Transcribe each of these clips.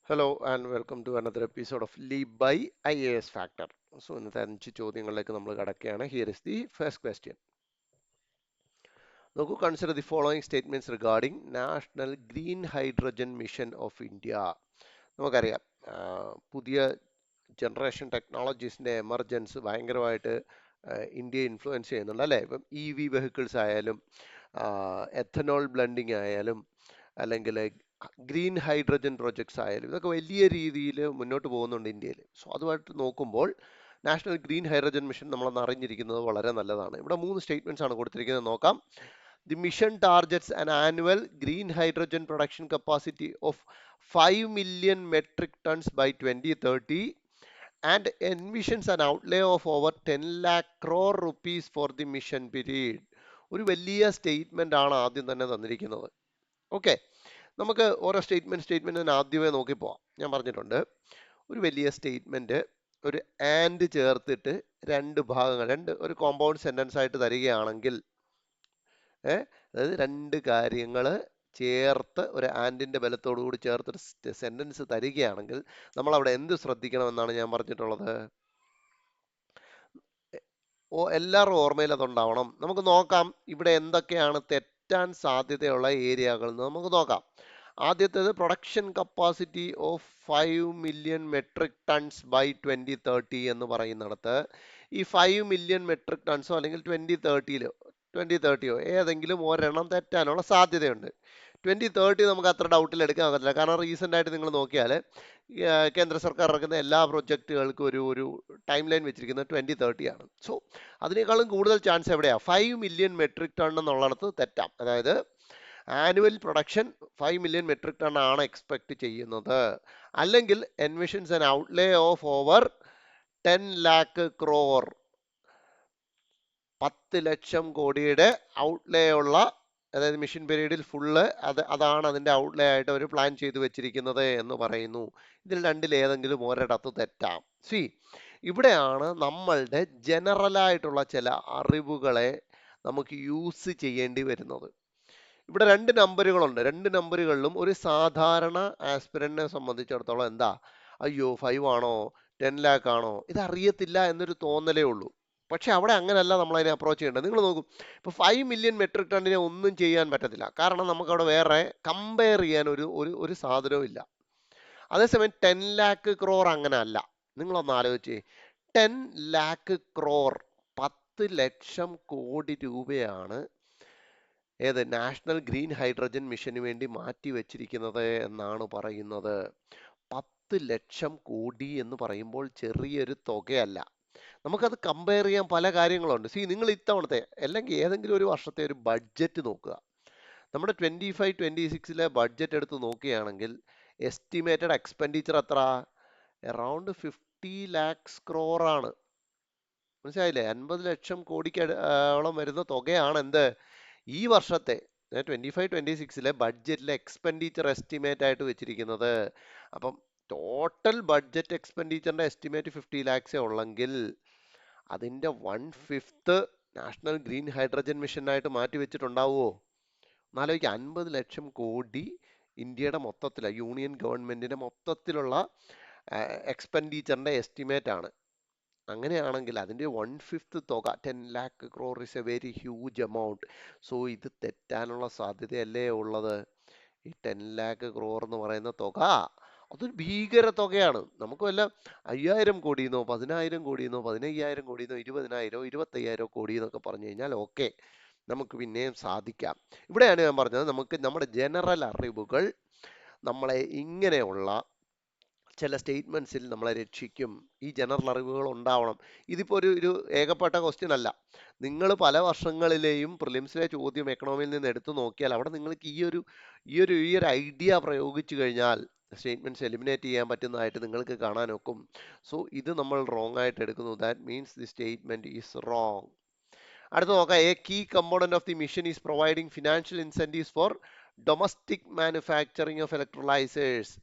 Hello and welcome to another episode of Leap by IAS Factor. ഇന്നത്തെ 5 ചോദ്യങ്ങളിലേക്ക് നമ്മൾ കടക്കുകയാണ്. Here is the first question. നോക്കൂ, consider the following statements regarding National Green Hydrogen Mission of India. നമുക്കറിയാം, പുതിയ generation ടെക്നോളജീസിന്റെ emergence ഭയങ്കരമായിട്ട് ഇന്ത്യയെ influence ചെയ്യുന്നുണ്ട് അല്ലേ? ഇപ്പം വെഹിക്കിൾസ് ആയാലും എഥനോൾ ബ്ലെൻഡിങ് ആയാലും അല്ലെങ്കിൽ ഗ്രീൻ ഹൈഡ്രജൻ പ്രൊജക്ട്സ് ആയാലും ഇതൊക്കെ വലിയ രീതിയിൽ മുന്നോട്ട് പോകുന്നുണ്ട് ഇന്ത്യയിൽ. സോ അതുമായിട്ട് നോക്കുമ്പോൾ നാഷണൽ ഗ്രീൻ ഹൈഡ്രജൻ മിഷൻ നമ്മളൊന്ന് അറിഞ്ഞിരിക്കുന്നത് വളരെ നല്ലതാണ്. ഇവിടെ 3 സ്റ്റേറ്റ്മെന്റ്സ് ആണ് കൊടുത്തിരിക്കുന്നത്, നോക്കാം. The mission targets an annual green hydrogen production capacity of 5 million metric tons by 2030 and envisions an outlay of over 10 lakh crore rupees for the mission period. ഒരു വലിയ statement ആണ് ആദ്യം തന്നെ തന്നിരിക്കുന്നത്. ഓക്കെ, നമുക്ക് ഓരോ സ്റ്റേറ്റ്മെന്റ് ആദ്യമേ നോക്കി പോവാം. ഞാൻ പറഞ്ഞിട്ടുണ്ട്, ഒരു വലിയ സ്റ്റേറ്റ്മെന്റ് ഒരു ആൻഡ് ചേർത്തിട്ട് ഒരു കോമ്പൗണ്ട് സെന്റൻസ് ആയിട്ട് തരികയാണെങ്കിൽ, അതായത് 2 കാര്യങ്ങൾ ചേർത്ത് ഒരു ആൻഡിന്റെ ബലത്തോടു കൂടി ചേർത്തൊരു സെന്റൻസ് തരികയാണെങ്കിൽ നമ്മൾ അവിടെ എന്ത് ശ്രദ്ധിക്കണമെന്നാണ് ഞാൻ പറഞ്ഞിട്ടുള്ളത്? എല്ലാവരും ഓർമ്മയിൽ അതുണ്ടാവണം. നമുക്ക് നോക്കാം ഇവിടെ എന്തൊക്കെയാണ് തെറ്റാൻ സാധ്യതയുള്ള ഏരിയകൾ എന്ന് നമുക്ക് നോക്കാം. ആദ്യത്തേത് production capacity of 5 million metric tons by 2030 എന്ന് പറയുന്നിടത്ത് ഈ 5 മില്യൺ മെട്രിക് ടൺസോ അല്ലെങ്കിൽ 2030യോ ഏതെങ്കിലും ഒരെണ്ണം തെറ്റാനുള്ള സാധ്യതയുണ്ട്. 2030 നമുക്ക് അത്ര ഡൗട്ടിൽ എടുക്കാൻ പറ്റില്ല. കാരണം റീസെന്റ് ആയിട്ട് നിങ്ങൾ നോക്കിയാൽ കേന്ദ്ര സർക്കാർ ഇറക്കുന്ന എല്ലാ പ്രൊജക്റ്റുകൾക്കും ഒരു ടൈം ലൈൻ വെച്ചിരിക്കുന്നത് 2030 ആണ്. സോ അതിനേക്കാളും കൂടുതൽ ചാൻസ് എവിടെയാ? 5 മില്യൺ മെട്രിക് ടൺ എന്നുള്ളിടത്ത് തെറ്റാം. അതായത് annual production 5 million metric ton ആണ് എക്സ്പെക്ട് ചെയ്യുന്നത്. അല്ലെങ്കിൽ envisions an outlay of over 10 lakh crore, 10 ലക്ഷം കോടിയുടെ ഔട്ട്ലേ ഉള്ള, അതായത് മിഷൻ പീരീഡിൽ ഫുള്ള് അതാണ് അതിന്റെ ഔട്ട്ലേ ആയിട്ട് അവർ പ്ലാൻ ചെയ്തു വെച്ചിരിക്കുന്നത് എന്ന് പറയുന്നു. ഇതിൽ രണ്ടിൽ ഏതെങ്കിലും ഒരിടത്ത് തെറ്റാം. ഇവിടെയാണ് നമ്മളുടെ ജനറൽ ആയിട്ടുള്ള ചില അറിവുകളെ നമുക്ക് യൂസ് ചെയ്യേണ്ടി വരുന്നത്. ഇവിടെ 2 നമ്പറുകളുണ്ട്. 2 നമ്പറുകളിലും ഒരു സാധാരണ ആസ്പിരന്റിനെ സംബന്ധിച്ചിടത്തോളം എന്താ, അയ്യോ 5 ആണോ 10 ലാക്ക് ആണോ ഇത് അറിയത്തില്ല എന്നൊരു തോന്നലേ ഉള്ളൂ. പക്ഷെ അവിടെ അങ്ങനെയല്ല നമ്മൾ അതിനെ അപ്രോച്ച് ചെയ്യേണ്ടത്. നിങ്ങൾ നോക്കും, ഇപ്പൊ 5 മില്യൺ മെട്രിക് ടണ്ണിനെ ഒന്നും ചെയ്യാൻ പറ്റത്തില്ല. കാരണം നമുക്ക് അവിടെ വേറെ കമ്പയർ ചെയ്യാൻ ഒരു സാധനവും ഇല്ല. അതേസമയം 10 ലാക്ക് ക്രോർ അങ്ങനെ അല്ല. നിങ്ങളൊന്ന് ആലോചിച്ചേ, 10 ലാക്ക് ക്രോർ 10 ലക്ഷം കോടി രൂപയാണ് ഏത് നാഷണൽ ഗ്രീൻ ഹൈഡ്രജൻ മിഷന് വേണ്ടി മാറ്റി വെച്ചിരിക്കുന്നത് എന്നാണ് പറയുന്നത്. 10 ലക്ഷം കോടി എന്ന് പറയുമ്പോൾ ചെറിയൊരു തുകയല്ല. നമുക്കത് കമ്പയർ ചെയ്യാൻ പല കാര്യങ്ങളുണ്ട്. നിങ്ങൾ ഇത്തവണത്തെ അല്ലെങ്കിൽ ഏതെങ്കിലും ഒരു വർഷത്തെ ഒരു ബഡ്ജറ്റ് നോക്കുക. നമ്മുടെ 25-26 ബഡ്ജറ്റ് എടുത്ത് നോക്കുകയാണെങ്കിൽ എസ്റ്റിമേറ്റഡ് എക്സ്പെൻഡിച്ചർ എത്ര? അറൗണ്ട് 50 ലാക്സ് ക്രോർ ആണ്. മനസ്സിലായില്ലേ? 50 ലക്ഷം കോടിക്ക് ഓളം വരുന്ന തുകയാണ് എന്ത് ഈ വർഷത്തെ 25-26 ബഡ്ജറ്റിലെ എക്സ്പെൻഡിച്ചർ എസ്റ്റിമേറ്റ് ആയിട്ട് വെച്ചിരിക്കുന്നത്. അപ്പം ടോട്ടൽ ബഡ്ജറ്റ് എക്സ്പെൻഡിച്ചറിന്റെ എസ്റ്റിമേറ്റ് 50 ലാക്സേ ഉള്ളെങ്കിൽ അതിന്റെ 1/5 നാഷണൽ ഗ്രീൻ ഹൈഡ്രജൻ മിഷനായിട്ട് മാറ്റി വെച്ചിട്ടുണ്ടാവുമോ? എന്നാലോചിക്കുക, 50 ലക്ഷം കോടി ഇന്ത്യയുടെ മൊത്തത്തില യൂണിയൻ ഗവൺമെന്റിന്റെ മൊത്തത്തിലുള്ള എക്സ്പെൻഡിച്ചറിന്റെ എസ്റ്റിമേറ്റ് ആണ്. അങ്ങനെയാണെങ്കിൽ അതിന്റെ 1/5 തുക 10 lakh crore is a very huge amount. So ഇത് തെറ്റാനുള്ള സാധ്യതയല്ലേ ഉള്ളത്? ഈ 10 ലാക്ക് ക്രോർ എന്ന് പറയുന്ന തുക അതൊരു ഭീകര തുകയാണ്. നമുക്ക് വല്ല 5000 കോടിയെന്നോ 10,000 കോടിയെന്നോ 15,000 കോടിയെന്നോ 20,000 25,000 കോടി എന്നൊക്കെ പറഞ്ഞു കഴിഞ്ഞാൽ ഓക്കെ, നമുക്ക് പിന്നെയും സാധിക്കാം. ഇവിടെയാണ് ഞാൻ പറഞ്ഞത്, നമുക്ക് നമ്മുടെ ജനറൽ അറിവുകൾ നമ്മളെ ഇങ്ങനെയുള്ള ചില സ്റ്റേറ്റ്മെന്റ്സിൽ നമ്മളെ രക്ഷിക്കും. ഈ ജനറൽ അറിവുകൾ ഉണ്ടാവണം. ഇതിപ്പോ ഒരു ഏകപ്പെട്ട ക്വസ്റ്റ്യൻ അല്ല. നിങ്ങൾ പല വർഷങ്ങളിലെയും പ്രിലിംസിലെ ചോദ്യം എക്കണോമിയിൽ നിന്ന് എടുത്തു നോക്കിയാൽ അവിടെ നിങ്ങൾക്ക് ഈ ഒരു ഐഡിയ പ്രയോഗിച്ചു കഴിഞ്ഞാൽ സ്റ്റേറ്റ്മെന്റ്സ് എലിമിനേറ്റ് ചെയ്യാൻ പറ്റുന്നതായിട്ട് നിങ്ങൾക്ക് കാണാൻ ഒക്കും. സോ ഇത് നമ്മൾ റോങ് ആയിട്ട് എടുക്കുന്നു. That means the statement is wrong. അടുത്ത നോക്കാം, a key component of the mission is providing financial incentives for domestic manufacturing of electrolysers.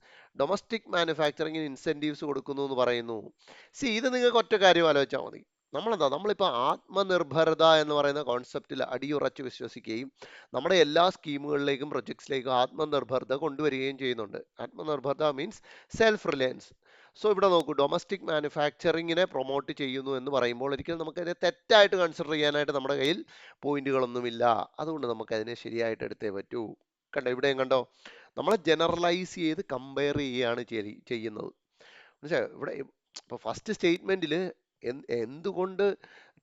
Domestic മാനുഫാക്ചറിങ്ങിന് ഇൻസെന്റീവ്സ് കൊടുക്കുന്നു എന്ന് പറയുന്നു. ഇത് നിങ്ങൾക്ക് ഒറ്റ കാര്യം ആലോചിച്ചാൽ മതി. നമ്മളിപ്പോൾ ആത്മനിർഭരത എന്ന് പറയുന്ന കോൺസെപ്റ്റിൽ അടിയുറച്ച് വിശ്വസിക്കുകയും നമ്മുടെ എല്ലാ സ്കീമുകളിലേക്കും പ്രൊജക്ട്സിലേക്കും ആത്മനിർഭരത കൊണ്ടുവരികയും ചെയ്യുന്നുണ്ട്. ആത്മനിർഭരത മീൻസ് സെൽഫ് റിലയൻസ്. സോ ഇവിടെ നോക്കൂ, ഡൊമസ്റ്റിക് മാനുഫാക്ചറിങ്ങിനെ പ്രൊമോട്ട് ചെയ്യുന്നു എന്ന് പറയുമ്പോൾ ഒരിക്കലും നമുക്കതിനെ തെറ്റായിട്ട് കൺസിഡർ ചെയ്യാനായിട്ട് നമ്മുടെ കയ്യിൽ പോയിന്റുകളൊന്നുമില്ല. അതുകൊണ്ട് നമുക്കതിനെ ശരിയായിട്ട് എടുത്തേ പറ്റൂ. കണ്ടോ, ഇവിടെയും കണ്ടോ, നമ്മളെ ജനറലൈസ് ചെയ്ത് കമ്പയർ ചെയ്യുകയാണ് ചെയ്യുന്നത്. മനസ്സിലായോ? ഇവിടെ ഇപ്പൊ ഫസ്റ്റ് സ്റ്റേറ്റ്മെന്റിൽ എന്തുകൊണ്ട്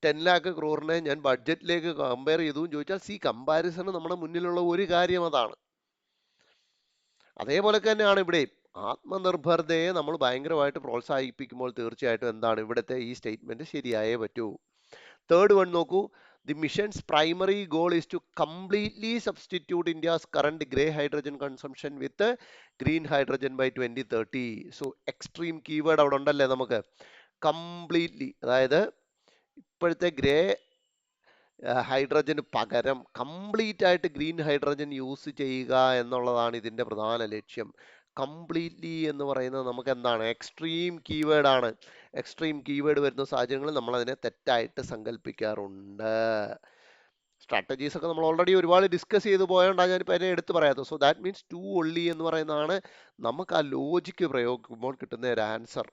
10 lakh crore ഞാൻ ബഡ്ജറ്റിലേക്ക് കമ്പയർ ചെയ്തു എന്ന് ചോദിച്ചാൽ, കമ്പാരിസൺ നമ്മുടെ മുന്നിലുള്ള ഒരു കാര്യം അതാണ്. അതേപോലെ തന്നെയാണ് ഇവിടെ ആത്മനിർഭരതയെ നമ്മൾ ഭയങ്കരമായിട്ട് പ്രോത്സാഹിപ്പിക്കുമ്പോൾ തീർച്ചയായിട്ടും എന്താണ് ഇവിടുത്തെ ഈ സ്റ്റേറ്റ്മെന്റ് ശരിയായേ പറ്റൂ. തേർഡ് വൺ നോക്കൂ, the mission's primary goal is to completely substitute India's current grey hydrogen consumption with green hydrogen by 2030. So extreme keyword അവിടെ ഉണ്ടല്ലേ നമുക്ക്, കംപ്ലീറ്റ്ലി. അതായത് ഇപ്പോഴത്തെ ഗ്രേ ഹൈഡ്രജന് പകരം കംപ്ലീറ്റ് ആയിട്ട് ഗ്രീൻ ഹൈഡ്രജൻ യൂസ് ചെയ്യുക എന്നുള്ളതാണ് ഇതിന്റെ പ്രധാന ലക്ഷ്യം. കംപ്ലീറ്റ്ലി എന്ന് പറയുന്നത് നമുക്ക് എന്താണ്, എക്സ്ട്രീം കീവേഡ് ആണ്. എക്സ്ട്രീം കീവേഡ് വരുന്ന സാഹചര്യങ്ങളിൽ നമ്മൾ അതിനെ തെറ്റായിട്ട് സങ്കല്പിക്കാറുണ്ട്. സ്ട്രാറ്റജീസ് ഒക്കെ നമ്മൾ ഓൾറെഡി ഒരുപാട് ഡിസ്കസ് ചെയ്ത് പോയോണ്ടാണ് ഞാനിപ്പോൾ അതിനെ എടുത്ത് പറയാത്തത്. So that means two only എന്ന് പറയുന്നതാണ് നമുക്ക് ആ ലോജിക്ക് പ്രയോഗിക്കുമ്പോൾ കിട്ടുന്ന ഒരു ആൻസർ.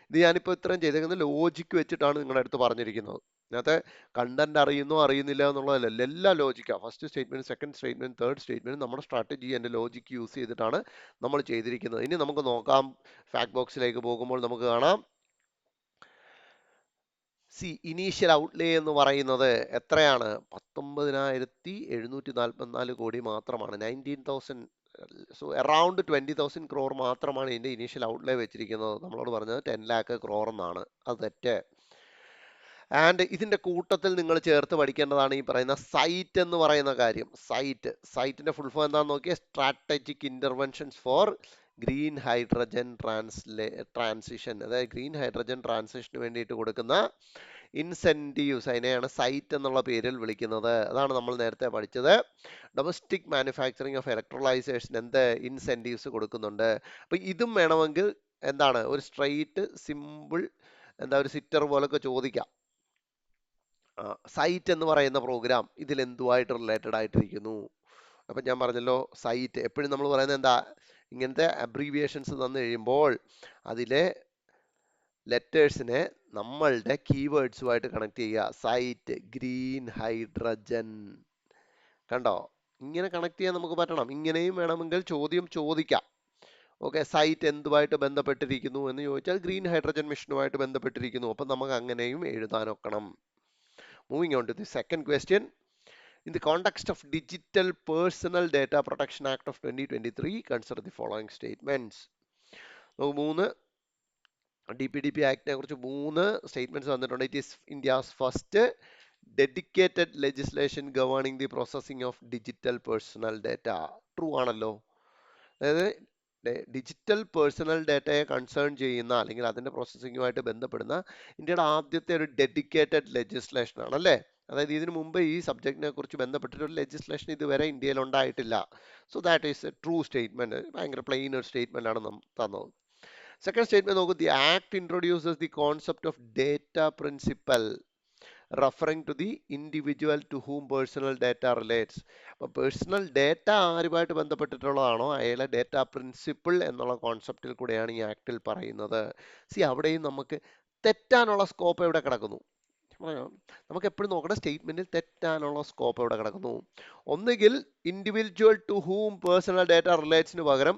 ഇത് ഞാനിപ്പോൾ ഇത്രയും ചെയ്തേക്കുന്നത് ലോജിക്ക് വെച്ചിട്ടാണ് നിങ്ങളുടെ അടുത്ത് പറഞ്ഞിരിക്കുന്നത്. അതിനകത്ത് കണ്ടന്റ് അറിയുന്നോ അറിയുന്നില്ല എന്നുള്ളതല്ല, എല്ലാ ലോജിക്കാണ്. First statement, second statement, third statement നമ്മുടെ സ്ട്രാറ്റജി ആൻഡ് ലോജിക്ക് യൂസ് ചെയ്തിട്ടാണ് നമ്മൾ ചെയ്തിരിക്കുന്നത്. ഇനി നമുക്ക് നോക്കാം, ഫാക്ട് ബോക്സിലേക്ക് പോകുമ്പോൾ നമുക്ക് കാണാം, ഇനീഷ്യൽ ഔട്ട്ലേ എന്ന് പറയുന്നത് എത്രയാണ്, 19,744 കോടി മാത്രമാണ്. 19,000, സോ അറൌണ്ട് 20,000 crore മാത്രമാണ് ഇതിന്റെ ഇനീഷ്യൽ ഔട്ട്ലേ വെച്ചിരിക്കുന്നത്. നമ്മളോട് പറഞ്ഞത് 10 lakh crore എന്നാണ്. അത് തെറ്റ്. ആൻഡ് ഇതിന്റെ കൂട്ടത്തിൽ നിങ്ങൾ ചേർത്ത് പഠിക്കേണ്ടതാണ് ഈ പറയുന്ന സൈറ്റ് എന്ന് പറയുന്ന കാര്യം. സൈറ്റിന്റെ ഫുൾ ഫോം എന്താണെന്ന് നോക്കിയാൽ, strategic interventions for green hydrogen transition. അതായത് ഗ്രീൻ ഹൈഡ്രജൻ ട്രാൻസിഷന് വേണ്ടിയിട്ട് കൊടുക്കുന്ന ഇൻസെന്റീവ്സ്, അതിനെയാണ് സൈറ്റ് എന്നുള്ള പേരിൽ വിളിക്കുന്നത്. അതാണ് നമ്മൾ നേരത്തെ പഠിച്ചത്. ഡൊമസ്റ്റിക് മാനുഫാക്ചറിങ് ഓഫ് ഇലക്ട്രോലൈസേഴ്സിന് എന്ത് ഇൻസെന്റീവ്സ് കൊടുക്കുന്നുണ്ട്. അപ്പൊ ഇതും വേണമെങ്കിൽ എന്താണ്, ഒരു സ്ട്രെയിറ്റ് സിമ്പിൾ ഒരു സിറ്റർ പോലൊക്കെ ചോദിക്കാം. സൈറ്റ് എന്ന് പറയുന്ന പ്രോഗ്രാം ഇതിൽ എന്തുമായിട്ട് റിലേറ്റഡ് ആയിട്ടിരിക്കുന്നു. അപ്പൊ ഞാൻ പറഞ്ഞല്ലോ, സൈറ്റ് എപ്പോഴും നമ്മൾ പറയുന്നത് എന്താ, ഇങ്ങനത്തെ അബ്രീവിയേഷൻസ് തന്നു കഴിയുമ്പോൾ അതിലെ ലെറ്റേഴ്സിനെ നമ്മളുടെ കീവേഡ്സുമായിട്ട് കണക്ട് ചെയ്യുക. സൈറ്റ്, ഗ്രീൻ ഹൈഡ്രജൻ, കണ്ടോ, ഇങ്ങനെ കണക്ട് ചെയ്യാൻ നമുക്ക് പറ്റണം. ഇങ്ങനെയും വേണമെങ്കിൽ ചോദ്യം ചോദിക്കാം. ഓക്കെ, സൈറ്റ് എന്തുമായിട്ട് ബന്ധപ്പെട്ടിരിക്കുന്നു എന്ന് ചോദിച്ചാൽ ഗ്രീൻ ഹൈഡ്രജൻ മിഷനുമായിട്ട് ബന്ധപ്പെട്ടിരിക്കുന്നു. അപ്പൊ നമുക്ക് അങ്ങനെയും എഴുതാനൊക്കണം. Moving on to the second question. In the context of Digital Personal Data Protection Act of 2023, consider the following statements. മൂന്ന് DPDP ആക്ടിനെ കുറിച്ച് 3 സ്റ്റേറ്റ്മെന്റ്സ് വന്നിട്ടുണ്ട്. It is India's first dedicated legislation governing the processing of digital personal data. True ആണല്ലോ. അതായത് digital personal ഡാറ്റയെ concern ചെയ്യുന്ന അല്ലെങ്കിൽ അതിന്റെ പ്രോസസ്സിങ്ങുമായിട്ട് ബന്ധപ്പെടുന്ന ഇന്ത്യയുടെ ആദ്യത്തെ ഒരു ഡെഡിക്കേറ്റഡ് ലെജിസ്ലേഷൻ ആണ് അല്ലേ. അതായത് ഇതിനു മുമ്പ് ഈ സബ്ജക്റ്റിനെ കുറിച്ച് ബന്ധപ്പെട്ടിട്ട് ഒരു ലെജിസ്ലേഷൻ ഇതുവരെ ഇന്ത്യയിൽ ഉണ്ടായിട്ടില്ല. So that is a true statement. ഭയങ്കര പ്ലെയിൻ ഒരു സ്റ്റേറ്റ്മെന്റ് ആണ് തന്നത്. സെക്കൻഡ് സ്റ്റേറ്റ്മെന്റ് നോക്കൂ, the act introduces the concept of data principal referring to the individual to whom personal data relates. അപ്പോൾ പേഴ്സണൽ ഡേറ്റ ആരുമായിട്ട് ബന്ധപ്പെട്ടിട്ടുള്ളതാണോ അയാളെ ഡേറ്റ പ്രിൻസിപ്പിൾ എന്നുള്ള കോൺസെപ്റ്റിൽ കൂടെയാണ് ഈ ആക്ടിൽ പറയുന്നത്. അവിടെയും നമുക്ക് തെറ്റാനുള്ള സ്കോപ്പ് എവിടെ കിടക്കുന്നു, നമുക്ക് എപ്പോഴും നോക്കണം സ്റ്റേറ്റ്മെന്റിൽ തെറ്റാനുള്ള സ്കോപ്പ് എവിടെ കിടക്കുന്നു. ഒന്നുകിൽ individual to whom personal data റിലേറ്റ്സിന് പകരം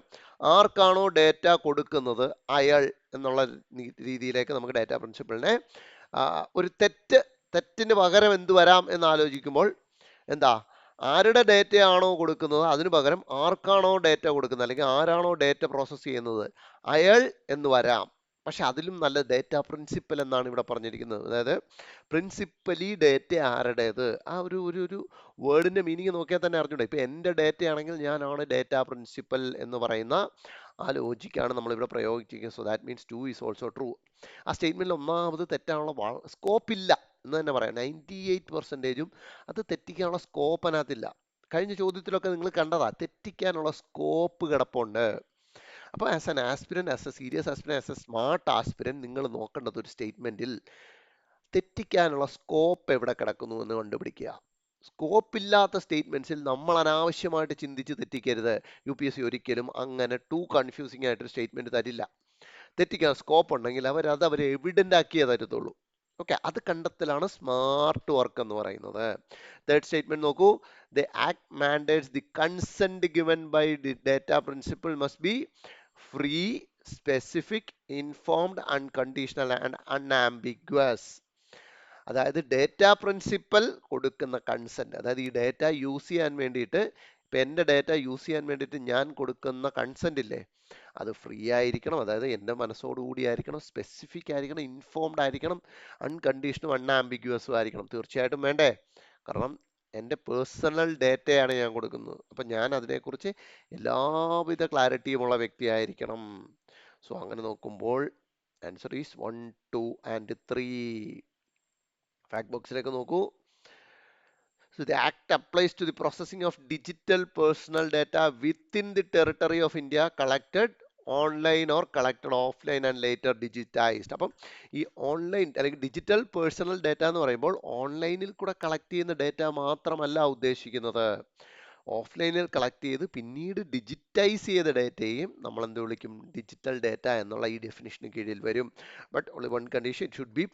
ആർക്കാണോ ഡേറ്റ കൊടുക്കുന്നത് അയാൾ എന്നുള്ള രീതിയിലേക്ക് നമുക്ക് ഡേറ്റ പ്രിൻസിപ്പിളിനെ ഒരു തെറ്റിന് പകരം എന്ത് വരാം എന്ന് ആലോചിക്കുമ്പോൾ എന്താ, ആരുടെ ഡേറ്റയാണോ കൊടുക്കുന്നത് അതിന് പകരം ആർക്കാണോ ഡേറ്റ കൊടുക്കുന്നത് അല്ലെങ്കിൽ ആരാണോ ഡേറ്റ പ്രോസസ് ചെയ്യുന്നത് അയാൾ എന്ന് വരാം. പക്ഷെ അതിലും നല്ല ഡേറ്റ പ്രിൻസിപ്പൽ എന്നാണ് ഇവിടെ പറഞ്ഞിരിക്കുന്നത്. അതായത് പ്രിൻസിപ്പലി ഡേറ്റ ആരുടേത്, ആ ഒരു വേർഡിന്റെ മീനിങ് നോക്കിയാൽ തന്നെ അറിഞ്ഞൂടെ. ഇപ്പൊ എന്റെ ഡേറ്റ ആണെങ്കിൽ ഞാനാണ് ഡേറ്റ പ്രിൻസിപ്പൽ എന്ന് പറയുന്ന ആ ലോജിക്കാണ് നമ്മളിവിടെ പ്രയോഗിച്ചിരിക്കുന്നത്. So that means 2 is also true. ആ സ്റ്റേറ്റ്മെന്റിൽ ഒന്നാമത് തെറ്റാനുള്ള സ്കോപ്പ് ഇല്ല എന്ന് തന്നെ പറയാം. 98% അത് തെറ്റിക്കാനുള്ള സ്കോപ്പ് അതിനകത്തില്ല. കഴിഞ്ഞ ചോദ്യത്തിലൊക്കെ നിങ്ങൾ കണ്ടതാ, തെറ്റിക്കാനുള്ള സ്കോപ്പ് കിടപ്പുണ്ട്. അപ്പോൾ as an aspirant, as A serious aspirant, as A smart aspirant, നിങ്ങൾ നോക്കേണ്ടത് ഒരു സ്റ്റേറ്റ്മെന്റിൽ തെറ്റിക്കാനുള്ള സ്കോപ്പ് എവിടെ കിടക്കുന്നു എന്ന് കണ്ടുപിടിക്കുക. സ്കോപ്പ് ഇല്ലാത്ത സ്റ്റേറ്റ്മെന്റ്സിൽ നമ്മൾ അനാവശ്യമായിട്ട് ചിന്തിച്ച് തെറ്റിക്കരുത്. UPSC ഒരിക്കലും അങ്ങനെ ടു കൺഫ്യൂസിംഗ് ആയിട്ടൊരു സ്റ്റേറ്റ്മെന്റ് തരില്ല. തെറ്റിക്കാൻ സ്കോപ്പ് ഉണ്ടെങ്കിൽ അവർ എവിഡന്റ് ആക്കിയേ തരത്തുള്ളൂ. ഓക്കെ, അത് കണ്ടെത്തലാണ് സ്മാർട്ട് വർക്ക് എന്ന് പറയുന്നത്. തേർഡ് സ്റ്റേറ്റ്മെന്റ് നോക്കൂ. The act mandates the consent given by the data principle must be free, specific, informed, unconditional and unambiguous. അതായത് ഡേറ്റ പ്രിൻസിപ്പൽ കൊടുക്കുന്ന കൺസെന്റ്, അതായത് ഈ ഡേറ്റ യൂസ് ചെയ്യാൻ വേണ്ടിയിട്ട്, ഇപ്പൊ എൻ്റെ ഡേറ്റ യൂസ് ചെയ്യാൻ വേണ്ടിയിട്ട് ഞാൻ കൊടുക്കുന്ന കൺസെന്റ് ഇല്ലേ, അത് ഫ്രീ ആയിരിക്കണം, അതായത് എൻ്റെ മനസ്സോടുകൂടി ആയിരിക്കണം, സ്പെസിഫിക് ആയിരിക്കണം, ഇൻഫോംഡ് ആയിരിക്കണം, അൺകണ്ടീഷണും അൺആംബിഗ്വസും ആയിരിക്കണം. തീർച്ചയായിട്ടും വേണ്ടേ? കാരണം എൻ്റെ പേഴ്സണൽ ഡേറ്റയാണ് ഞാൻ കൊടുക്കുന്നത്. അപ്പം ഞാൻ അതിനെക്കുറിച്ച് എല്ലാവിധ ക്ലാരിറ്റിയുമുള്ള വ്യക്തിയായിരിക്കണം. സോ അങ്ങനെ നോക്കുമ്പോൾ ആൻസർ ഈസ് 1, 2 and 3. ഫാക്ട് ബോക്സിലേക്ക് നോക്കൂ. So the act applies to the processing of digital personal data within the territory of India collected online or collected offline and later digitized. അപ്പം ഈ ഓൺലൈൻ അല്ലെങ്കിൽ ഡിജിറ്റൽ പേഴ്സണൽ ഡാറ്റ എന്ന് പറയുമ്പോൾ ഓൺലൈനിൽ കൂടെ collect ചെയ്യുന്ന ഡാറ്റ മാത്രമല്ല ഉദ്ദേശിക്കുന്നത്. ഓഫ്ലൈനിൽ കളക്ട് ചെയ്ത് പിന്നീട് ഡിജിറ്റൈസ് ചെയ്ത ഡേറ്റയും നമ്മൾ എന്ത് വിളിക്കും? ഡിജിറ്റൽ ഡേറ്റ എന്നുള്ള ഈ ഡെഫിനിഷന് കീഴിൽ വരും. But only one condition, should be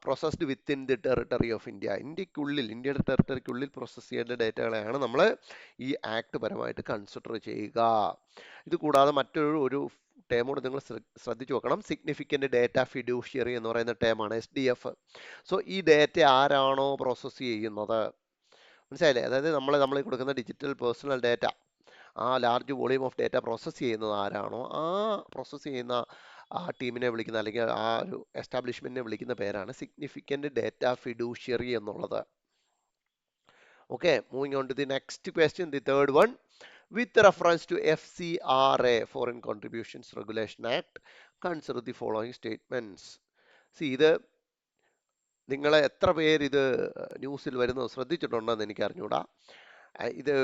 processed within the territory of India. ഇന്ത്യയുടെ ടെറിട്ടറിക്കുള്ളിൽ പ്രോസസ് ചെയ്യേണ്ട ഡേറ്റകളെയാണ് നമ്മൾ ഈ ആക്ട് പരമായിട്ട് കൺസിഡർ ചെയ്യുക. ഇത് കൂടാതെ മറ്റൊരു ടേമോട് നിങ്ങൾ ശ്രദ്ധിച്ചു നോക്കണം. സിഗ്നിഫിക്കന്റ് ഡേറ്റ ഫിഡ്യൂഷ്യറി എന്ന് പറയുന്ന ടേമാണ് SDF. സോ ഈ ഡേറ്റ ആരാണോ പ്രോസസ് ചെയ്യുന്നത്, മനസ്സിലായില്ലേ? അതായത് നമ്മൾ കൊടുക്കുന്ന ഡിജിറ്റൽ പേഴ്സണൽ ഡേറ്റ, ആ large volume of data process ചെയ്യുന്നത് ആരാണോ, ആ പ്രോസസ്സ് ചെയ്യുന്ന ആ ടീമിനെ വിളിക്കുന്ന, അല്ലെങ്കിൽ ആ ഒരു എസ്റ്റാബ്ലിഷ്മെന്റിനെ വിളിക്കുന്ന പേരാണ് സിഗ്നിഫിക്കന്റ് ഡേറ്റ ഫിഡ്യൂഷ്യറി എന്നുള്ളത്. Okay, moving on to the next question, the third one. With reference to FCRA, Foreign Contributions Regulation Act, consider the following statements. See, ഇത് നിങ്ങൾ എത്ര പേര് ഇത് ന്യൂസിൽ വരുന്നത് ശ്രദ്ധിച്ചിട്ടുണ്ടെന്ന് എനിക്ക് അറിഞ്ഞൂടാ. ഇത്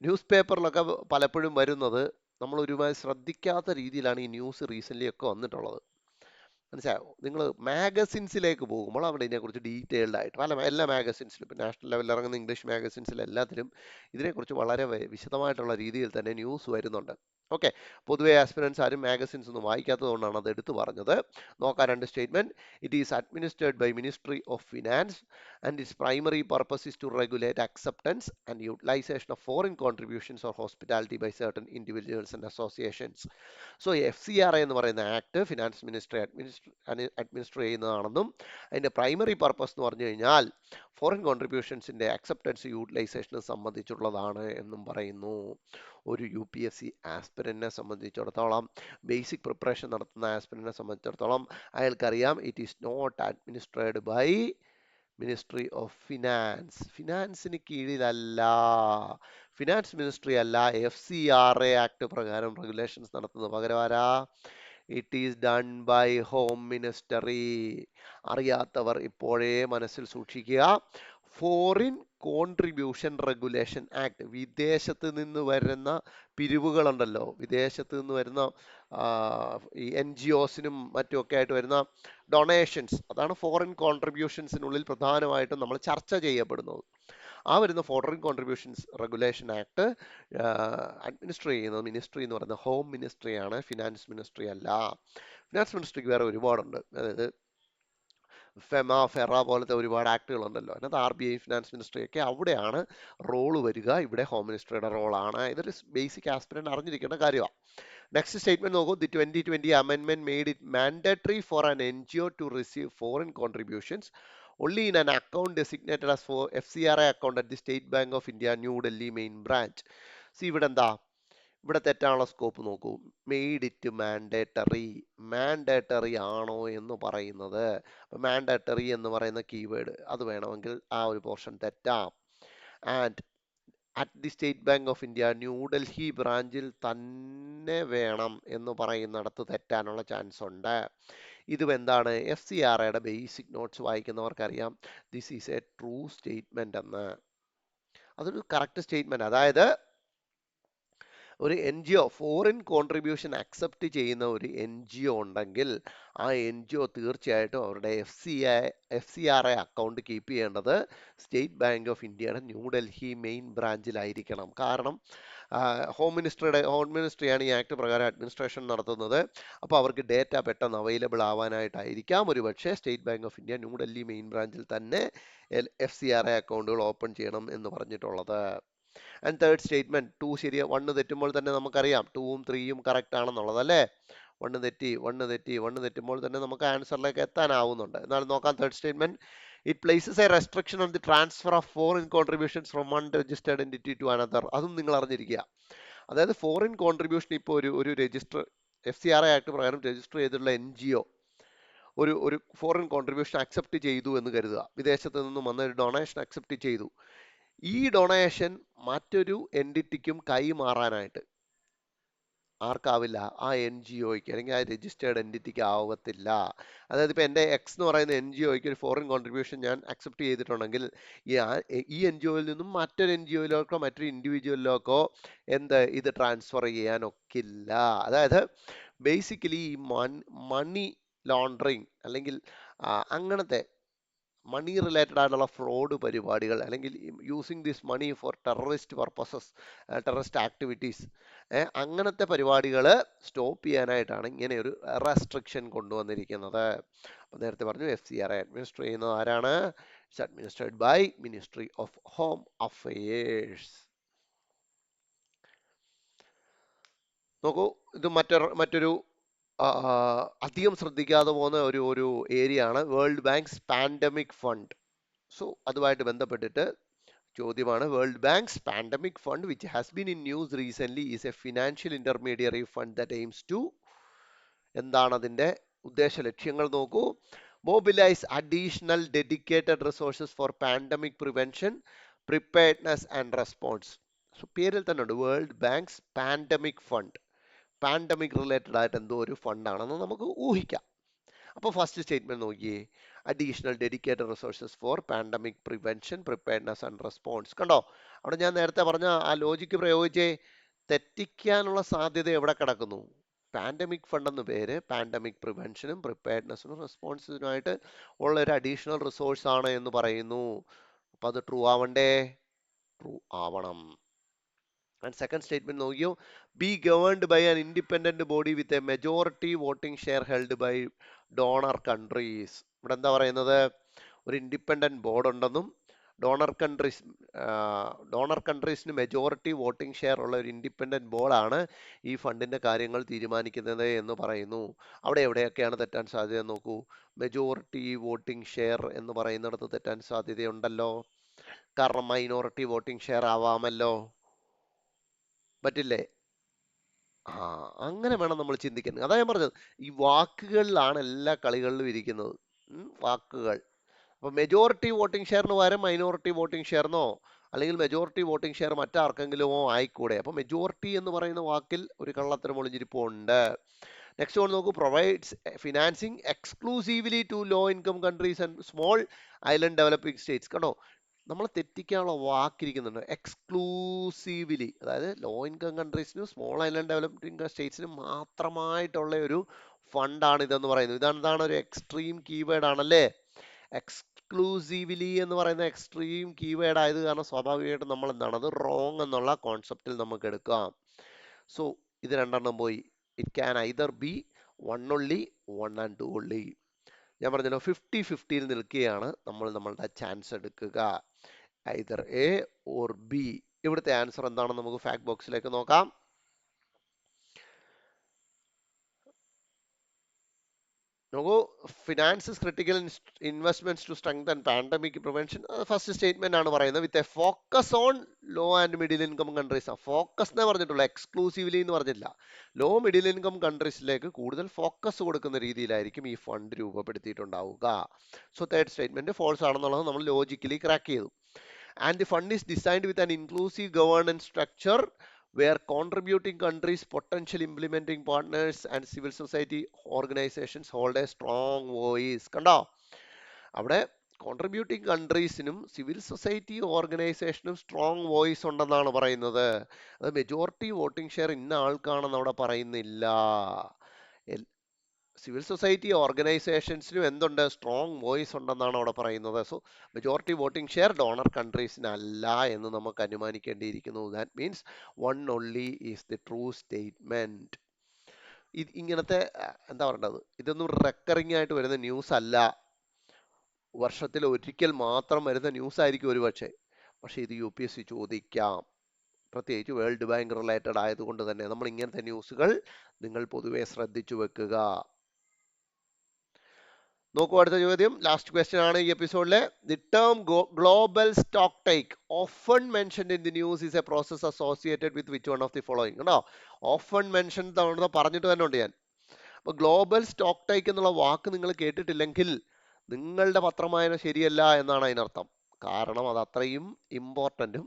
ന്യൂസ് പേപ്പറിലൊക്കെ പലപ്പോഴും വരുന്നത് നമ്മൾ ഒരുപാട് ശ്രദ്ധിക്കാത്ത രീതിയിലാണ് ഈ ന്യൂസ് റീസെൻ്റ്ലി ഒക്കെ വന്നിട്ടുള്ളത്. മനസ്സിലായോ? നിങ്ങൾ മാഗസിൻസിലേക്ക് പോകുമ്പോൾ അവിടെ ഇതിനെക്കുറിച്ച് ഡീറ്റെയിൽഡ് ആയിട്ട് എല്ലാ മാഗസിൻസിലും, ഇപ്പോൾ നാഷണൽ ലെവലിൽ ഇറങ്ങുന്ന ഇംഗ്ലീഷ് മാഗസിൻസിൽ എല്ലാത്തിലും ഇതിനെക്കുറിച്ച് വളരെ വിശദമായിട്ടുള്ള രീതിയിൽ തന്നെ ന്യൂസ് വരുന്നുണ്ട്. ഓക്കെ, പൊതുവെ ആസ്പിരൻസ് ആരും മാഗസിൻസ് ഒന്നും വായിക്കാത്തതുകൊണ്ടാണ് അത് എടുത്തു പറഞ്ഞത്. നോക്കാം രണ്ട് statement. It is administered by ministry of finance and its primary purpose is to regulate acceptance and utilisation of foreign contributions or hospitality by certain individuals and associations. So FCRA എന്ന് പറയുന്ന act finance ministry administer ചെയ്യുന്നതാണെന്നും അതിൻ്റെ primary purpose എന്ന് പറഞ്ഞു കഴിഞ്ഞാൽ foreign കോൺട്രിബ്യൂഷൻസിൻ്റെ acceptance യൂട്ടിലൈസേഷനെ സംബന്ധിച്ചുള്ളതാണ് എന്നും പറയുന്നു. ഒരു UPSC ആസ്പിരന്റിനെ സംബന്ധിച്ചിടത്തോളം, ബേസിക് പ്രിപ്പറേഷൻ നടത്തുന്ന ആസ്പിരന്റിനെ സംബന്ധിച്ചിടത്തോളം അയാൾക്കറിയാം it is not administered by ministry of finance. ഫിനാൻസിന് കീഴിലല്ല, ഫിനാൻസ് മിനിസ്ട്രി അല്ല FCRA ആക്ട് പ്രകാരം റെഗുലേഷൻസ് നടത്തുന്നത്. പകരം ആരാ? It is done by home ministry. അറിയാത്തവർ ഇപ്പോഴേ മനസ്സിൽ സൂക്ഷിക്കുക. ഫോറിൻ കോൺട്രിബ്യൂഷൻ റെഗുലേഷൻ ആക്ട്, വിദേശത്ത് നിന്ന് വരുന്ന പിരിവുകളുണ്ടല്ലോ, വിദേശത്ത് നിന്ന് വരുന്ന ഈ NGOസിനും മറ്റുമൊക്കെ ആയിട്ട് വരുന്ന ഡൊണേഷൻസ്, അതാണ് ഫോറിൻ കോൺട്രിബ്യൂഷൻസിനുള്ളിൽ പ്രധാനമായിട്ടും നമ്മൾ ചർച്ച ചെയ്യപ്പെടുന്നത്. ആ വരുന്ന foreign contributions regulation act administer ചെയ്യുന്നത് മിനിസ്ട്രി എന്ന് പറയുന്നത് ഹോം മിനിസ്ട്രിയാണ്, ഫിനാൻസ് മിനിസ്ട്രി അല്ല. ഫിനാൻസ് മിനിസ്ട്രിക്ക് വേറെ ഒരുപാടുണ്ട്, അതായത് ഫെറ പോലത്തെ ഒരുപാട് ആക്ടുകളുണ്ടല്ലോ. അതിനകത്ത് RBI, ഫിനാൻസ് മിനിസ്ട്രി ഒക്കെ അവിടെയാണ് റോള് വരിക. ഇവിടെ ഹോം മിനിസ്ട്രിയുടെ റോളാണ്. ഇതൊരു ബേസിക് ആസ്പിരന്റ് അറിഞ്ഞിരിക്കേണ്ട കാര്യമാണ്. നെക്സ്റ്റ് സ്റ്റേറ്റ്മെന്റ് നോക്കൂ. The 2020 amendment made it mandatory for an NGO to receive foreign contributions only in an account designated as for FCRA account at the State Bank of India, New Delhi main branch. See, ഇവിടെ എന്താ? ഇവിടെ തെറ്റാനുള്ള scope നോക്കൂ. Made it mandatory. Mandatory ആണോ എന്ന് പറയുന്നത്, mandatory എന്ന് പറയുന്ന keyword അത് വേണമെങ്കിൽ ആ ഒരു പോർഷൻ തെറ്റാം. And at the State Bank of India New Delhi ബ്രാഞ്ചിൽ തന്നെ വേണം എന്ന് പറയുന്നിടത്ത് തെറ്റാനുള്ള ചാൻസ് ഉണ്ട്. ഇതും എന്താണ്? FCRAയുടെ ബേസിക് നോട്ട്സ് വായിക്കുന്നവർക്കറിയാം this is a true statement എന്ന്. അതൊരു കറക്റ്റ് സ്റ്റേറ്റ്മെന്റ്. അതായത് ഒരു N G O foreign contribution accept ചെയ്യുന്ന ഒരു എൻ ജി ഒ ഉണ്ടെങ്കിൽ ആ എൻ ജി ഒ തീർച്ചയായിട്ടും അവരുടെ FCRA അക്കൗണ്ട് കീപ്പ് ചെയ്യേണ്ടത് സ്റ്റേറ്റ് ബാങ്ക് ഓഫ് ഇന്ത്യയുടെ ന്യൂഡൽഹി മെയിൻ ബ്രാഞ്ചിലായിരിക്കണം. കാരണം ഹോം മിനിസ്ട്രിയാണ് ഈ ആക്ട് പ്രകാരം അഡ്മിനിസ്ട്രേഷൻ നടത്തുന്നത്. അപ്പോൾ അവർക്ക് ഡേറ്റ പെട്ടെന്ന് അവൈലബിൾ ആവാനായിട്ടായിരിക്കാം ഒരു പക്ഷേ state Bank of India New Delhi main ബ്രാഞ്ചിൽ തന്നെ FCRA അക്കൗണ്ടുകൾ ഓപ്പൺ ചെയ്യണം എന്ന് പറഞ്ഞിട്ടുള്ളത്. ആൻഡ് തേർഡ് സ്റ്റേറ്റ്മെന്റ് 2 ശരിയാ 1 തെറ്റുമ്പോൾ തന്നെ നമുക്കറിയാം 2ഉം 3യും കറക്റ്റ് ആണെന്നുള്ളത് അല്ലേ. 1 തെറ്റി 1 തെറ്റുമ്പോൾ തന്നെ നമുക്ക് ആൻസറിലേക്ക് എത്താനാവുന്നുണ്ട്. എന്നാലും നോക്കാം third statement. It places a restriction on the transfer of foreign contributions from one registered entity to another. അതും നിങ്ങൾ അറിഞ്ഞിരിക്കുക. അതായത് ഫോറിൻ കോൺട്രിബ്യൂഷൻ ഇപ്പോൾ ഒരു രജിസ്റ്റർ FCRA ആക്ട് പ്രകാരം രജിസ്റ്റർ ചെയ്തിട്ടുള്ള NGO ഒരു ഫോറിൻ കോൺട്രിബ്യൂഷൻ അക്സെപ്റ്റ് ചെയ്തു എന്ന് കരുതുക. വിദേശത്ത് നിന്നും വന്ന ഒരു ഡൊണേഷൻ അക്സെപ്റ്റ് ചെയ്തു. ഈ ഡൊണേഷൻ മറ്റൊരു എൻറ്റിറ്റിക്കും കൈമാറാനായിട്ട് ആർക്കാവില്ല? ആ NGOയ്ക്ക് അല്ലെങ്കിൽ ആ രജിസ്റ്റേർഡ് എൻറ്റിറ്റിക്ക് ആവത്തില്ല. അതായത് ഇപ്പോൾ എൻ്റെ എക്സ് എന്ന് പറയുന്ന NGOയ്ക്ക് ഒരു ഫോറിൻ കോൺട്രിബ്യൂഷൻ ഞാൻ അക്സെപ്റ്റ് ചെയ്തിട്ടുണ്ടെങ്കിൽ ഈ NGOയിൽ നിന്നും മറ്റൊരു NGOയിലേക്കോ മറ്റൊരു ഇൻഡിവിജ്വലിലേക്കോ ഇത് ട്രാൻസ്ഫർ ചെയ്യാനൊക്കില്ല. അതായത് ബേസിക്കലി ഈ മണി ലോണ്ടറിങ് അല്ലെങ്കിൽ അങ്ങനത്തെ മണി റിലേറ്റഡ് ആയിട്ടുള്ള ഫ്രോഡ് പരിപാടികൾ അല്ലെങ്കിൽ using this money for terrorist purposes, terrorist activities, അങ്ങനത്തെ പരിപാടികൾ സ്റ്റോപ്പ് ചെയ്യാനായിട്ടാണ് ഇങ്ങനെ ഒരു റെസ്ട്രിക്ഷൻ കൊണ്ടുവന്നിരിക്കുന്നത്. അപ്പോൾ നേരത്തെ പറഞ്ഞു FCRA അഡ്മിനിസ്റ്റർ ചെയ്യുന്നത് ആരാണ്? It's administered by ministry of home affairs. നോക്കൂ, ഇത് മറ്റൊരു അധികം ശ്രദ്ധിക്കാതെ പോകുന്ന ഒരു ഏരിയ ആണ് world bank's pandemic fund. So അതുമായിട്ട് ബന്ധപ്പെട്ടിട്ട് ചോദ്യമാണ്. World bank's pandemic fund which has been in news recent is a financial intermediary fund that aims to, എന്താണ് അതിന്റെ ഉദ്ദേശ ലക്ഷ്യങ്ങൾ നോക്കൂ. mobilize additional dedicated resources for pandemic prevention, preparedness and response. So പേരിൽ തന്നെ ഉണ്ട് world bank's pandemic fund. Pandemic related ആയിട്ട് എന്തോ ഒരു ഫണ്ടാണെന്ന് നമുക്ക് ഊഹിക്കാം. അപ്പോൾ ഫസ്റ്റ് സ്റ്റേറ്റ്മെന്റ് നോക്കിയേ, additional dedicated resources four pandemic prevention, preparedness and response. കണ്ടോ, അവിടെ ഞാൻ നേരത്തെ പറഞ്ഞ ആ ലോജിക്ക് പ്രയോഗിച്ചേ. തെറ്റിക്കാനുള്ള സാധ്യത എവിടെ കിടക്കുന്നു? പാൻഡമിക് ഫണ്ട് എന്ന് പേര് പാൻഡമിക് പ്രിവെൻഷനും പ്രിപ്പയർനെസ്സിനും റെസ്പോൺസിനുമായിട്ട് ഉള്ള ഒരു അഡീഷണൽ റിസോഴ്സ് ആണ് എന്ന് പറയുന്നു. അപ്പൊ അത് ട്രൂ ആവണ്ടേ? ട്രൂ ആവണം. ആൻഡ് സെക്കൻഡ് സ്റ്റേറ്റ്മെന്റ് നോക്കിയോ, be governed by an independent body with a majority voting share held by donor countries. ഇവിടെ എന്താ പറയുന്നത്? ഒരു ഇൻഡിപെൻഡന്റ് ബോർഡ് ഉണ്ടെന്നും ഡോണർ കൺട്രീസിന് മെജോറിറ്റി വോട്ടിംഗ് ഷെയർ ഉള്ള ഒരു ഇൻഡിപെൻഡന്റ് ബോർഡാണ് ഈ ഫണ്ടിന്റെ കാര്യങ്ങൾ തീരുമാനിക്കുന്നത് എന്ന് പറയുന്നു. അവിടെ എവിടെയൊക്കെയാണ് തെറ്റാൻ സാധ്യത നോക്കൂ. മെജോറിറ്റി വോട്ടിംഗ് ഷെയർ എന്ന് പറയുന്നിടത്ത് തെറ്റാൻ സാധ്യതയുണ്ടല്ലോ. കാരണം മൈനോറിറ്റി വോട്ടിംഗ് ഷെയർ ആവാമല്ലോ. പറ്റില്ലേ? അങ്ങനെ വേണം നമ്മൾ ചിന്തിക്കാൻ. അതാ ഞാൻ പറഞ്ഞത്, ഈ വാക്കുകളിലാണ് എല്ലാ കളികളിലും ഇരിക്കുന്നത്. വാക്കുകൾ. അപ്പൊ മെജോറിറ്റി വോട്ടിംഗ് ഷെയറിന് പകരം മൈനോറിറ്റി വോട്ടിംഗ് ഷെയർന്നോ അല്ലെങ്കിൽ മെജോറിറ്റി വോട്ടിംഗ് ഷെയർ മറ്റാർക്കെങ്കിലുമോ ആയിക്കൂടെ. അപ്പൊ മെജോറിറ്റി എന്ന് പറയുന്ന വാക്കിൽ ഒരു കള്ളത്തരം ഒളിഞ്ഞിരിപ്പുണ്ട്. നെക്സ്റ്റ് വൺ നോക്കൂ, provides financing exclusively to low income countries and small island developing states. കണ്ടോ, നമ്മൾ തെറ്റിക്കാനുള്ള വാക്കിരിക്കുന്നുണ്ട്. എക്സ്ക്ലൂസീവ്ലി, അതായത് ലോ ഇൻകം കൺട്രീസിനും സ്മോൾ ഐലൻഡ് ഡെവലപ്പിംഗ് സ്റ്റേറ്റ്സിനും മാത്രമായിട്ടുള്ള ഒരു ഫണ്ടാണ് ഇതെന്ന് പറയുന്നത്. ഇതാണ് ഒരു എക്സ്ട്രീം കീവേഡ് ആണല്ലേ. എക്സ്ക്ലൂസീവ്ലി എന്ന് പറയുന്ന എക്സ്ട്രീം കീവേഡ് ആയത് കാരണം സ്വാഭാവികമായിട്ടും നമ്മൾ എന്താണ് അത് റോങ് എന്നുള്ള കോൺസെപ്റ്റിൽ നമുക്ക് എടുക്കാം. സോ ഇത് രണ്ടെണ്ണം പോയി. It can either B 1 only, 1 and 2 only. ഞാൻ പറഞ്ഞല്ലോ 50-50 നിൽക്കുകയാണ് നമ്മൾ നമ്മളുടെ ചാൻസ് എടുക്കുക. Either A or B. ഇവിടുത്തെ ആൻസർ എന്താണെന്ന് നമുക്ക് ഫാക്ട് ബോക്സിലേക്ക് നോക്കാം. നോക്കൂ, finances critical investments to strengthen pandemic prevention. First statement ആണ് പറയുന്നത്. With a focus on low and middle income countries. Focus എന്നേ പറഞ്ഞിട്ടുള്ളൂ, എക്സ്ക്ലൂസീവ്ലി എന്ന് പറഞ്ഞില്ല. ലോ മിഡിൽ ഇൻകം കൺട്രീസിലേക്ക് കൂടുതൽ ഫോക്കസ് കൊടുക്കുന്ന രീതിയിലായിരിക്കും ഈ ഫണ്ട് രൂപപ്പെടുത്തിയിട്ടുണ്ടാവുക. സോ തേർഡ് സ്റ്റേറ്റ്മെന്റ് ഫോൾസ് ആണെന്നുള്ളത് നമ്മൾ ലോജിക്കലി ക്രാക്ക് ചെയ്തു. And the fund is designed with an inclusive governance structure where contributing countries, potential implementing partners and civil society organizations hold a strong voice. കണ്ടോ, അവിടെ contributing കൺട്രീസിനും civil society ഓർഗനൈസേഷനും strong voice ഉണ്ടെന്നാണ് പറയുന്നത്. അത് majority voting share ഇന്ന ആൾക്കാണെന്ന് അവിടെ പറയുന്നില്ല. Civil society ഓർഗനൈസേഷൻസിനും എന്തുണ്ട്, സ്ട്രോങ് വോയിസ് ഉണ്ടെന്നാണ് അവിടെ പറയുന്നത്. So majority voting share donor കൺട്രീസിനല്ല എന്ന് നമുക്ക് അനുമാനിക്കേണ്ടിയിരിക്കുന്നു. That means one only is the true statement. ഇങ്ങനത്തെ എന്താ പറയേണ്ടത്, ഇതൊന്നും റെക്കറിംഗ് ആയിട്ട് വരുന്ന ന്യൂസ് അല്ല. വർഷത്തിൽ ഒരിക്കൽ മാത്രം വരുന്ന ന്യൂസ് ആയിരിക്കും ഒരുപക്ഷെ, പക്ഷെ ഇത് UPSC ചോദിക്കാം. പ്രത്യേകിച്ച് വേൾഡ് ബാങ്ക് റിലേറ്റഡ് ആയതുകൊണ്ട് തന്നെ നമ്മൾ ഇങ്ങനത്തെ ന്യൂസുകൾ നിങ്ങൾ പൊതുവെ ശ്രദ്ധിച്ചു വെക്കുക. നോക്കൂ, അടുത്ത ചോദ്യം, ലാസ്റ്റ് ക്വസ്റ്റ്യൻ ആണ് ഈ എപ്പിസോഡിലെ. The term global stocktake often mentioned in the news is a process associated with which one of the following. കണ്ടോ, ഓഫൺ മെൻഷൻ പറഞ്ഞിട്ട് തന്നെ ഉണ്ട് ഞാൻ. അപ്പൊ ഗ്ലോബൽ സ്റ്റോക്ക് ടേക്ക് എന്നുള്ള വാക്ക് നിങ്ങൾ കേട്ടിട്ടില്ലെങ്കിൽ നിങ്ങളുടെ പത്രമായന ശരിയല്ല എന്നാണ് അതിനർത്ഥം. കാരണം അത് അത്രയും ഇമ്പോർട്ടൻറ്റും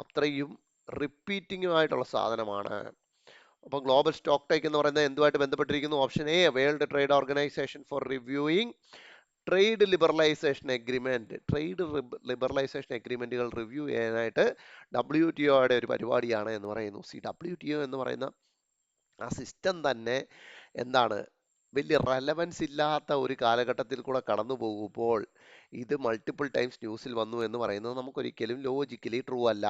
അത്രയും റിപ്പീറ്റിങ്ങുമായിട്ടുള്ള സാധനമാണ്. അപ്പോൾ ഗ്ലോബൽ സ്റ്റോക്ക് ടേക്ക് എന്ന് പറയുന്നത് എന്തുമായിട്ട് ബന്ധപ്പെട്ടിരിക്കുന്നു? Option A, World Trade Organization for reviewing trade liberalisation agreement. Trade liberalisation എഗ്രിമെന്റുകൾ റിവ്യൂ ചെയ്യാനായിട്ട് WTOയുടെ ഒരു പരിപാടിയാണ് എന്ന് പറയുന്നു. WTO എന്ന് പറയുന്ന ആ സിസ്റ്റം തന്നെ എന്താണ്, വലിയ റെലവൻസ് ഇല്ലാത്ത ഒരു കാലഘട്ടത്തിൽ കൂടെ കടന്നു പോകുമ്പോൾ ഇത് മൾട്ടിപ്പിൾ ടൈംസ് ന്യൂസിൽ വന്നു എന്ന് പറയുന്നത് നമുക്കൊരിക്കലും ലോജിക്കലി ട്രൂ അല്ല.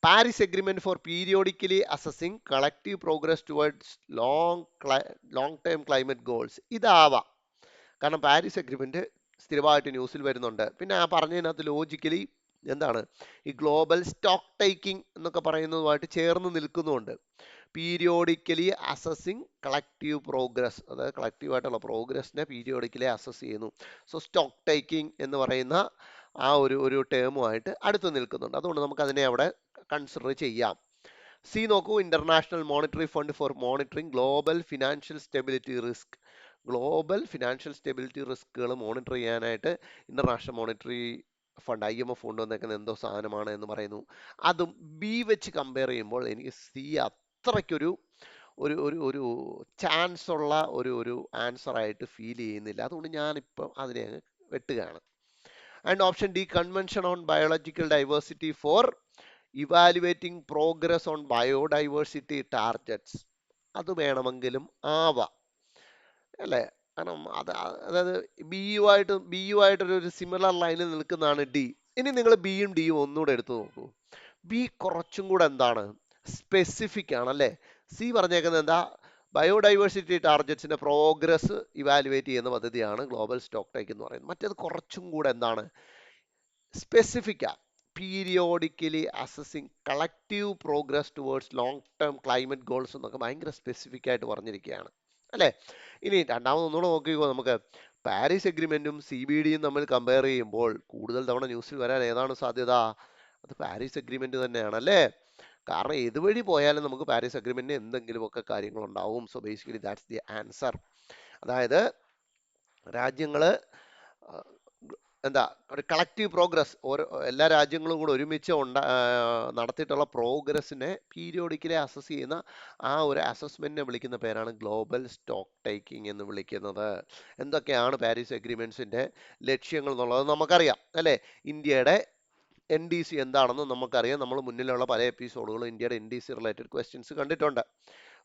Paris agreement for periodically assessing collective progress towards long term climate goals. ഇതാവാം, കാരണം പാരീസ് എഗ്രിമെന്റ് സ്ഥിരമായിട്ട് ന്യൂസിൽ വരുന്നുണ്ട്. പിന്നെ ആ പറഞ്ഞതിനകത്ത് ലോജിക്കലി എന്താണ്, ഈ ഗ്ലോബൽ സ്റ്റോക്ക് ടേക്കിംഗ് എന്നൊക്കെ പറയുന്നതുമായിട്ട് ചേർന്ന് നിൽക്കുന്നുണ്ട്. പീരിയോഡിക്കലി അസസിങ് കളക്റ്റീവ് പ്രോഗ്രസ്, അതായത് കളക്റ്റീവായിട്ടുള്ള പ്രോഗ്രസിനെ പീരിയോഡിക്കലി അസസ് ചെയ്യുന്നു. സോ സ്റ്റോക്ക് ടേക്കിംഗ് എന്ന് പറയുന്ന ആ ഒരു ടേമുമായിട്ട് അടുത്ത് നിൽക്കുന്നുണ്ട്. അതുകൊണ്ട് നമുക്ക് അതിനെ അവിടെ കൺസിഡർ ചെയ്യാം. സി നോക്കൂ, international monetary fund for monitoring global financial stability risk. Global financial stability റിസ്കുകൾ മോണിറ്റർ ചെയ്യാനായിട്ട് ഇന്റർനാഷണൽ മോണിറ്ററി ഫണ്ട് IMF കൊണ്ടുവന്നേക്കുന്ന എന്തോ സാധനമാണ് എന്ന് പറയുന്നു. അതും ബി വെച്ച് കമ്പയർ ചെയ്യുമ്പോൾ എനിക്ക് സി അത്രയ്ക്കൊരു ഒരു ഒരു ഒരു ചാൻസ് ഉള്ള ഒരു ആൻസർ ആയിട്ട് ഫീൽ ചെയ്യുന്നില്ല. അതുകൊണ്ട് ഞാനിപ്പം അതിനെ അങ്ങ് വെട്ടുകയാണ്. And option D, convention on biological diversity for evaluating progress on biodiversity targets. അത് വേണമെങ്കിലും ആവാം അല്ലേ, കാരണം അതായത് ബിയുമായിട്ടൊരു സിമിലർ ലൈനിൽ നിൽക്കുന്നതാണ് ഡി. ഇനി നിങ്ങൾ ബിയും ഡിയും ഒന്നുകൂടെ എടുത്തു നോക്കൂ. ബി കുറച്ചും കൂടെ എന്താണ്, സ്പെസിഫിക് ആണ് അല്ലേ. സി പറഞ്ഞേക്കുന്നത് എന്താ, ബയോഡൈവേഴ്സിറ്റി ടാർഗറ്റ്സിന്റെ പ്രോഗ്രസ് ഇവാലുവേറ്റ് ചെയ്യുന്ന പദ്ധതിയാണ് ഗ്ലോബൽ സ്റ്റോക്ക് ടേക്ക് എന്ന് പറയുന്നത്. മറ്റേത് കുറച്ചും കൂടെ എന്താണ്, സ്പെസിഫിക് ആ, periodically assessing collective progress towards long term climate goals എന്നൊക്കെ ഭയങ്കര സ്പെസിഫിക് ആയിട്ട് പറഞ്ഞിരിക്കുകയാണ് അല്ലേ. ഇനി രണ്ടാമത് ഒന്നുകൂടെ നോക്കിക്കോ, നമുക്ക് പാരീസ് എഗ്രിമെന്റും CBDയും തമ്മിൽ കമ്പയർ ചെയ്യുമ്പോൾ കൂടുതൽ തവണ ന്യൂസിൽ വരാൻ ഏതാണ് സാധ്യത? അത് പാരീസ് എഗ്രിമെന്റ് തന്നെയാണ് അല്ലേ. കാരണം ഏതുവഴി പോയാലും നമുക്ക് പാരീസ് അഗ്രിമെന്റിന് എന്തെങ്കിലുമൊക്കെ കാര്യങ്ങൾ ഉണ്ടാവും. So basically that's the answer. അതായത് രാജ്യങ്ങള് എന്താ ഒരു കളക്റ്റീവ് പ്രോഗ്രസ്, എല്ലാ രാജ്യങ്ങളും കൂടെ ഒരുമിച്ച് നടത്തിയിട്ടുള്ള പ്രോഗ്രസിനെ പീരിയോഡിക്കലി അസസ് ചെയ്യുന്ന ആ ഒരു അസസ്മെന്റിനെ വിളിക്കുന്ന പേരാണ് ഗ്ലോബൽ സ്റ്റോക്ക് ടേക്കിംഗ് എന്ന് വിളിക്കുന്നത്. എന്തൊക്കെയാണ് പാരീസ് അഗ്രിമെന്റ്സിന്റെ ലക്ഷ്യങ്ങൾ എന്നുള്ളത് നമുക്കറിയാം അല്ലെ. ഇന്ത്യയുടെ NDC എന്താണെന്ന് നമുക്കറിയാം. നമ്മൾ മുന്നിലുള്ള പല എപ്പിസോഡുകളും ഇന്ത്യയുടെ NDC റിലേറ്റഡ് ക്വസ്റ്റ്യൻസ് കണ്ടിട്ടുണ്ട്.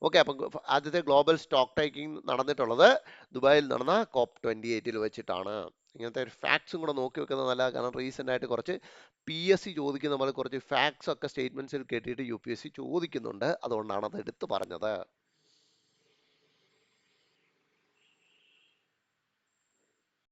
ഓക്കെ, അപ്പം ആദ്യത്തെ ഗ്ലോബൽ സ്റ്റോക്ക് ടേക്കിംഗ് നടന്നിട്ടുള്ളത് ദുബായിൽ നടന്ന COP28 വെച്ചിട്ടാണ്. ഇങ്ങനത്തെ ഒരു ഫാക്ട്സും കൂടെ നോക്കി വെക്കുന്നത് നല്ലതാണ്. കാരണം റീസെന്റ് ആയിട്ട് കുറച്ച് PSC ചോദിക്കുന്ന പോലെ കുറച്ച് ഫാക്ട്സ് ഒക്കെ സ്റ്റേറ്റ്മെന്റ്സിൽ കേട്ടിട്ട് UPSC ചോദിക്കുന്നുണ്ട്. അതുകൊണ്ടാണ് അത് എടുത്തു പറഞ്ഞത്.